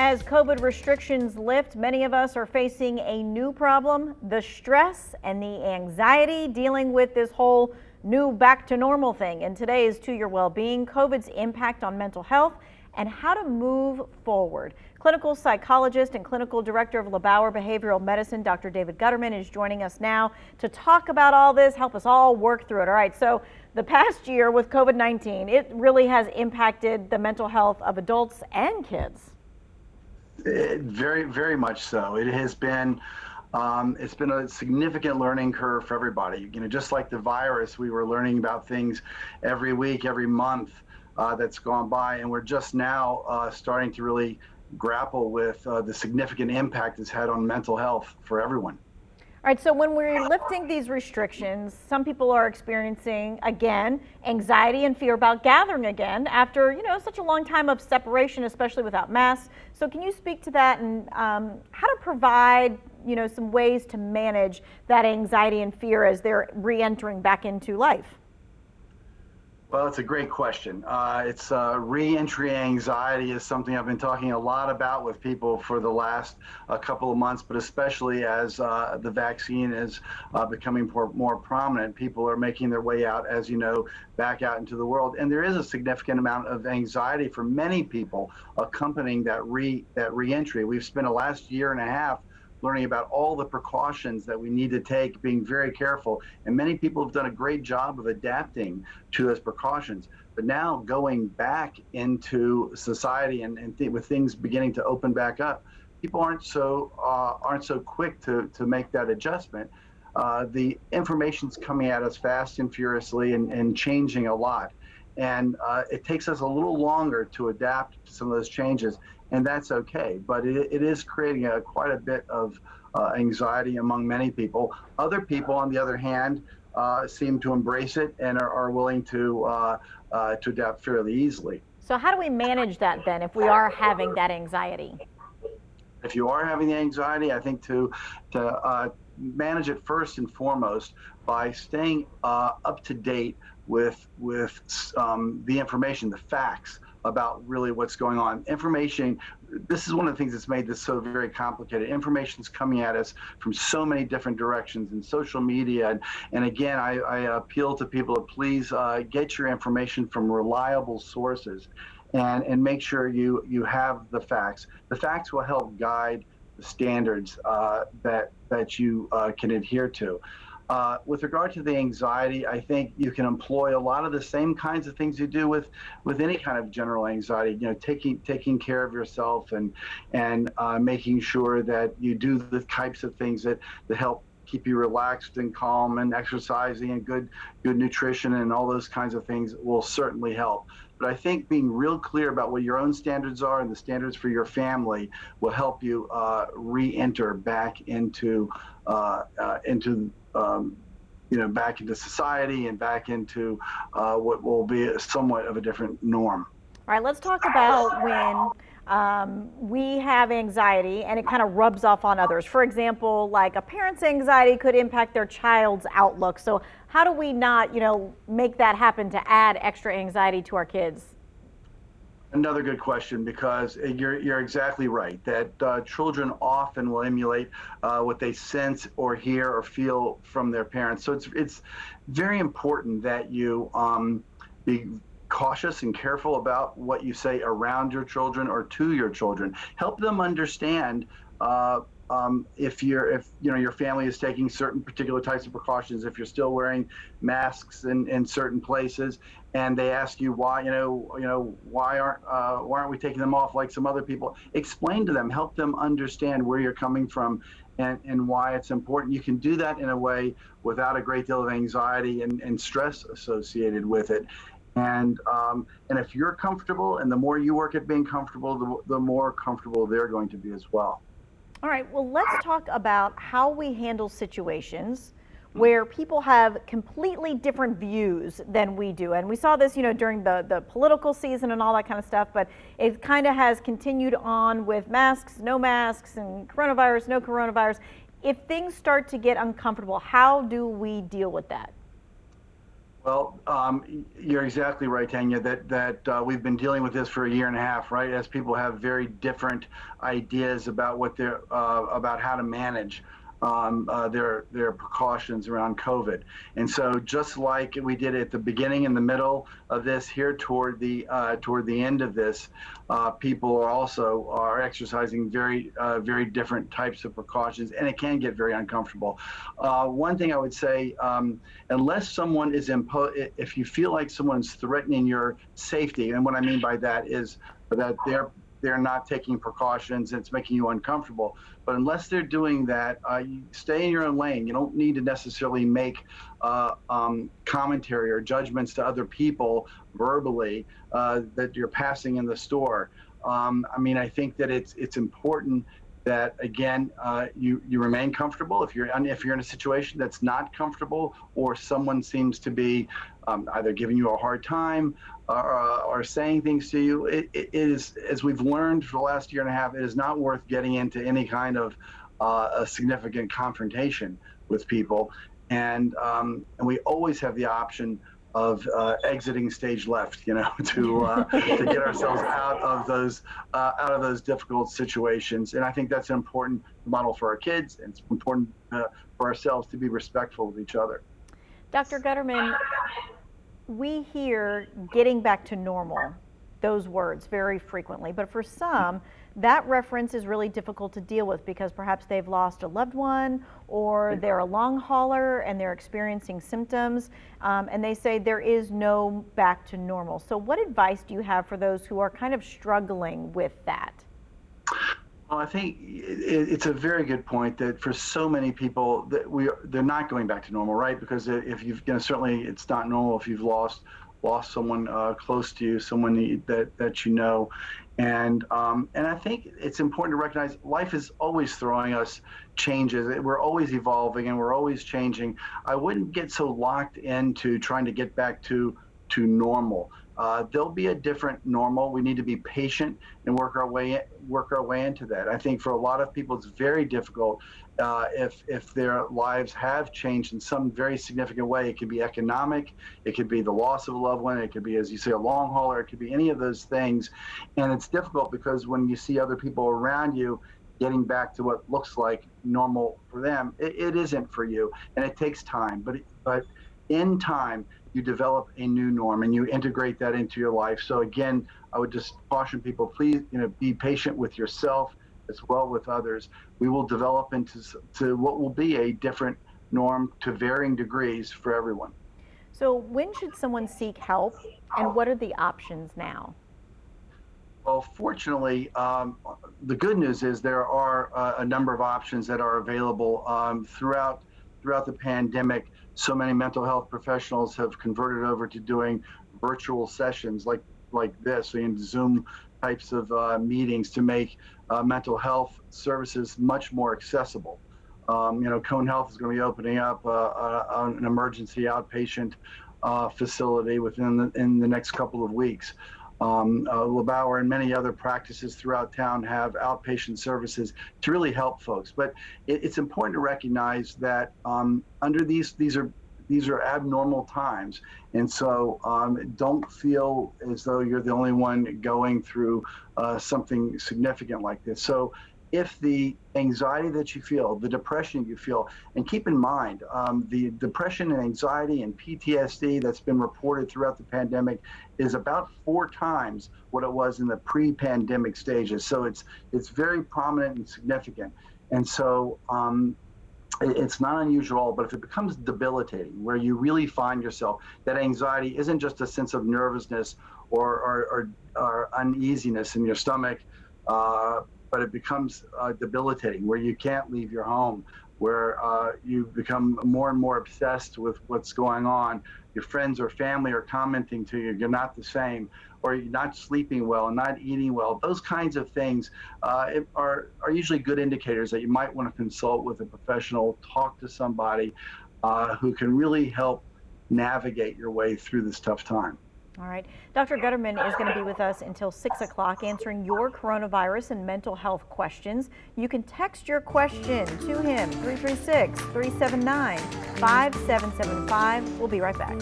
As COVID restrictions lift, many of us are facing a new problem, the stress and the anxiety dealing with this whole new back to normal thing. And today is To Your Well-Being, COVID's impact on mental health and how to move forward. Clinical psychologist and clinical director of LeBauer Behavioral Medicine, Dr. David Gutterman, is joining us now to talk about all this, help us all work through it. All right, so the past year with COVID-19, it really has impacted the mental health of adults and kids. Very, very much so. It has been, it's been a significant learning curve for everybody. You know, just like the virus, we were learning about things every week, every month that's gone by, and we're just now starting to really grapple with the significant impact it's had on mental health for everyone. All right, so when we're lifting these restrictions, some people are experiencing, again, anxiety and fear about gathering again after, you know, such a long time of separation, especially without masks. So can you speak to that and how to provide, you know, some ways to manage that anxiety and fear as they're re-entering back into life? Well, it's a great question. It's reentry anxiety is something I've been talking a lot about with people for the last couple of months, but especially as the vaccine is becoming more prominent. People are making their way out, as you know, back out into the world. And there is a significant amount of anxiety for many people accompanying that reentry. We've spent the last year and a half learning about all the precautions that we need to take, being very careful. And many people have done a great job of adapting to those precautions. But now going back into society and with things beginning to open back up, people aren't so quick to make that adjustment. The information's coming at us fast and furiously and changing a lot. And it takes us a little longer to adapt to some of those changes, and that's okay. But it is creating quite a bit of anxiety among many people. Other people, on the other hand, seem to embrace it and are willing to adapt fairly easily. So how do we manage that then if we are having that anxiety? If you are having the anxiety, I think to manage it first and foremost by staying up to date with the information, the facts about really what's going on. Information, this is one of the things that's made this so very complicated. Information's coming at us from so many different directions in social media. And again, I appeal to people to please get your information from reliable sources and make sure you have the facts. The facts will help guide the standards that you can adhere to. With regard to the anxiety, I think you can employ a lot of the same kinds of things you do with any kind of general anxiety. You know, taking care of yourself and making sure that you do the types of things that help keep you relaxed and calm, and exercising and good nutrition and all those kinds of things will certainly help. But I think being real clear about what your own standards are and the standards for your family will help you re-enter back into you know, back into society and back into what will be somewhat of a different norm. All right, let's talk about when we have anxiety and it kind of rubs off on others. For example, like a parent's anxiety could impact their child's outlook. So how do we not, you know, make that happen to add extra anxiety to our kids? Another good question, because you're exactly right that children often will emulate what they sense or hear or feel from their parents. So it's very important that you be cautious and careful about what you say around your children or to your children. Help them understand if you know your family is taking certain particular types of precautions, if you're still wearing masks in certain places, and they ask you why, why aren't we taking them off like some other people? Explain to them, help them understand where you're coming from and why it's important. You can do that in a way without a great deal of anxiety and stress associated with it. And if you're comfortable, and the more you work at being comfortable, the more comfortable they're going to be as well. All right, well, let's talk about how we handle situations where people have completely different views than we do. And we saw this, you know, during the political season and all that kind of stuff, but it kind of has continued on with masks, no masks, and coronavirus, no coronavirus. If things start to get uncomfortable, how do we deal with that? Well, you're exactly right, Tanya, that we've been dealing with this for a year and a half, right? As people have very different ideas about what they're about how to manage their precautions around COVID. And so, just like we did at the beginning and the middle of this, here toward the end of this, people are exercising very different types of precautions, and it can get very uncomfortable. One thing I would say, unless someone is if you feel like someone's threatening your safety, and what I mean by that is that they're not taking precautions and it's making you uncomfortable. But unless they're doing that, you stay in your own lane. You don't need to necessarily make commentary or judgments to other people verbally that you're passing in the store. I mean, I think that it's important that again you remain comfortable. If you're in a situation that's not comfortable, or someone seems to be either giving you a hard time or saying things to you, it is, as we've learned for the last year and a half, it is not worth getting into any kind of a significant confrontation with people. And we always have the option of exiting stage left, to get ourselves out of those difficult situations. And I think that's an important model for our kids, and it's important for ourselves to be respectful of each other. Dr. Gutterman, we hear getting back to normal, those words very frequently, but for some, that reference is really difficult to deal with because perhaps they've lost a loved one, or they're a long hauler and they're experiencing symptoms, and they say there is no back to normal. So what advice do you have for those who are kind of struggling with that? Well, I think it's a very good point that for so many people that they're not going back to normal, right? Because if you've, certainly it's not normal if you've lost someone close to you, someone that you know. And I think it's important to recognize life is always throwing us changes. We're always evolving and we're always changing. I wouldn't get so locked into trying to get back to normal. There'll be a different normal. We need to be patient and work our way into that. I think for a lot of people, it's very difficult if their lives have changed in some very significant way. It could be economic, it could be the loss of a loved one, it could be, as you say, a long hauler, it could be any of those things. And it's difficult because when you see other people around you getting back to what looks like normal for them, it isn't for you, and it takes time. But in time, you develop a new norm and you integrate that into your life. So again, I would just caution people, please, be patient with yourself as well with others. We will develop into what will be a different norm to varying degrees for everyone. So when should someone seek help, and what are the options now? Well, fortunately, the good news is there are a number of options that are available throughout the pandemic. So many mental health professionals have converted over to doing virtual sessions like this, in Zoom types of meetings, to make mental health services much more accessible. Cone Health is going to be opening up an emergency outpatient facility in the next couple of weeks. LeBauer and many other practices throughout town have outpatient services to really help folks. But it's important to recognize that under these are abnormal times, and so don't feel as though you're the only one going through something significant like this. So if the anxiety that you feel, the depression you feel, and keep in mind, the depression and anxiety and PTSD that's been reported throughout the pandemic is about 4 times what it was in the pre-pandemic stages. So it's very prominent and significant. And so it's not unusual, but if it becomes debilitating, where you really find yourself, that anxiety isn't just a sense of nervousness or uneasiness in your stomach, but it becomes debilitating, where you can't leave your home, where you become more and more obsessed with what's going on. Your friends or family are commenting to you, you're not the same, or you're not sleeping well and not eating well. Those kinds of things are usually good indicators that you might want to consult with a professional, talk to somebody who can really help navigate your way through this tough time. All right. Dr. Gutterman is going to be with us until 6 o'clock answering your coronavirus and mental health questions. You can text your question to him, 336-379-5775. We'll be right back.